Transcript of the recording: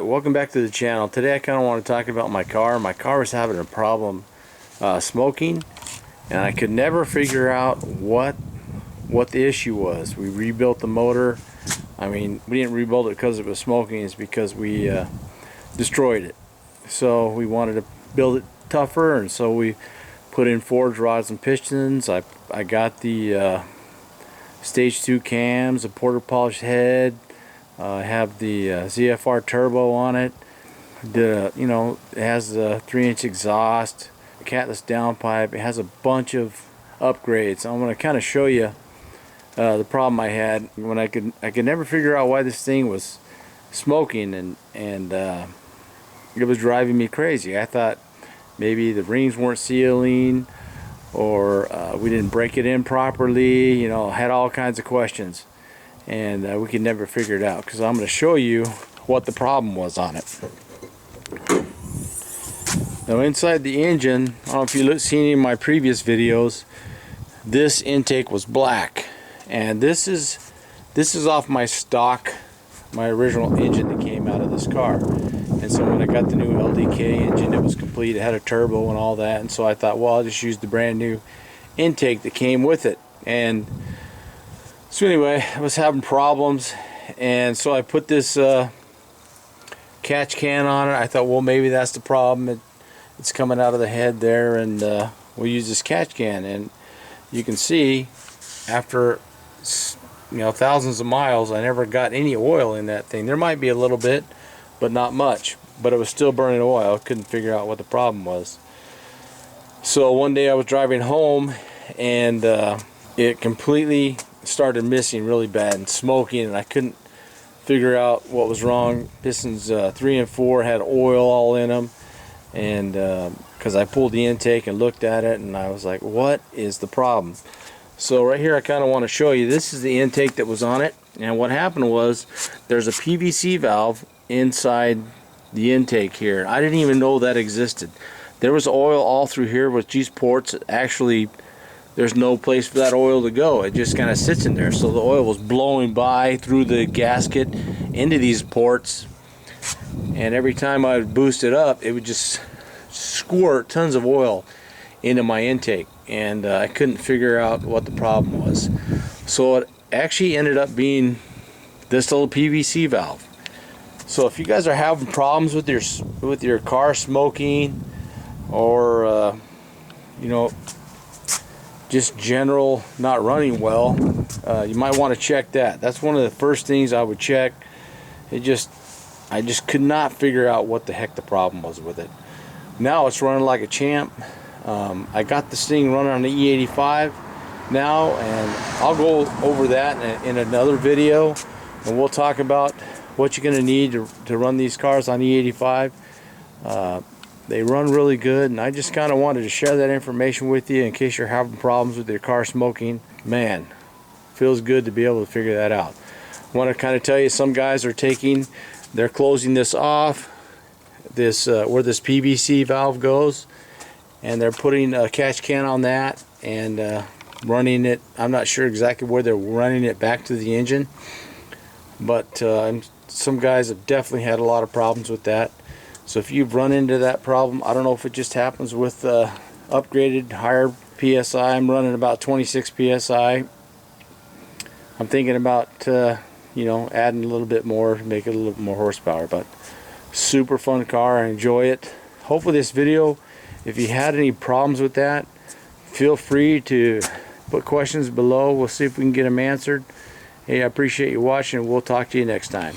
welcome back to the channel. Today I kind of want to talk about my car. My car was having a problem smoking, and I could never figure out what the issue was. We rebuilt the motor. I mean, we didn't rebuild it because it was smoking. It's because we destroyed it. So we wanted to build it tougher, and so we put in forged rods and pistons. I got the stage 2 cams, a porter polished head. I have the ZFR turbo on it. It has the 3-inch exhaust, catless downpipe. It has a bunch of upgrades. I'm going to kind of show you the problem I had when I could never figure out why this thing was smoking, and it was driving me crazy. I thought maybe the rings weren't sealing, or we didn't break it in properly. Had all kinds of questions, and we could never figure it out, because I'm going to show you what the problem was on it. Now, inside the engine, I don't know if you've seen any of my previous videos, this intake was black, and this is off my stock, my original engine that came out of this car. And so when I got the new LDK engine, it was complete. It had a turbo and all that, and so I thought, well, I'll just use the brand new intake that came with it. And so anyway, I was having problems, and so I put this catch can on it. I thought, well, maybe that's the problem. It's coming out of the head there, and we'll use this catch can. And you can see, after thousands of miles, I never got any oil in that thing. There might be a little bit, but not much. But it was still burning oil. I couldn't figure out what the problem was. So one day I was driving home, and it completely started missing really bad and smoking, and I couldn't figure out what was wrong. Pistons 3 and 4 had oil all in them, and because I pulled the intake and looked at it, and I was like, what is the problem? So right here I kind of want to show you, this is the intake that was on it. And what happened was, there's a PVC valve inside the intake here. I didn't even know that existed. There was oil all through here with these ports. Actually, there's no place for that oil to go. It just kind of sits in there. So the oil was blowing by through the gasket into these ports, and every time I would boost it up, it would just squirt tons of oil into my intake, and I couldn't figure out what the problem was. So it actually ended up being this little PVC valve. So if you guys are having problems with your car smoking, or just general not running well, you might want to check that. That's one of the first things I would check. I just could not figure out what the heck the problem was with it. Now it's running like a champ. I got this thing running on the E85 now, and I'll go over that in another video, and we'll talk about what you're going to need to run these cars on E85. They run really good, and I just kind of wanted to share that information with you in case you're having problems with your car smoking. Man, feels good to be able to figure that out. I want to kind of tell you, some guys are they're closing this off, where this PVC valve goes, and they're putting a catch can on that and running it. I'm not sure exactly where they're running it back to the engine, but some guys have definitely had a lot of problems with that. So if you've run into that problem, I don't know if it just happens with upgraded higher PSI. I'm running about 26 PSI. I'm thinking about adding a little bit more, make it a little more horsepower. But super fun car. I enjoy it. Hopefully this video, if you had any problems with that, feel free to put questions below. We'll see if we can get them answered. Hey, I appreciate you watching, and we'll talk to you next time.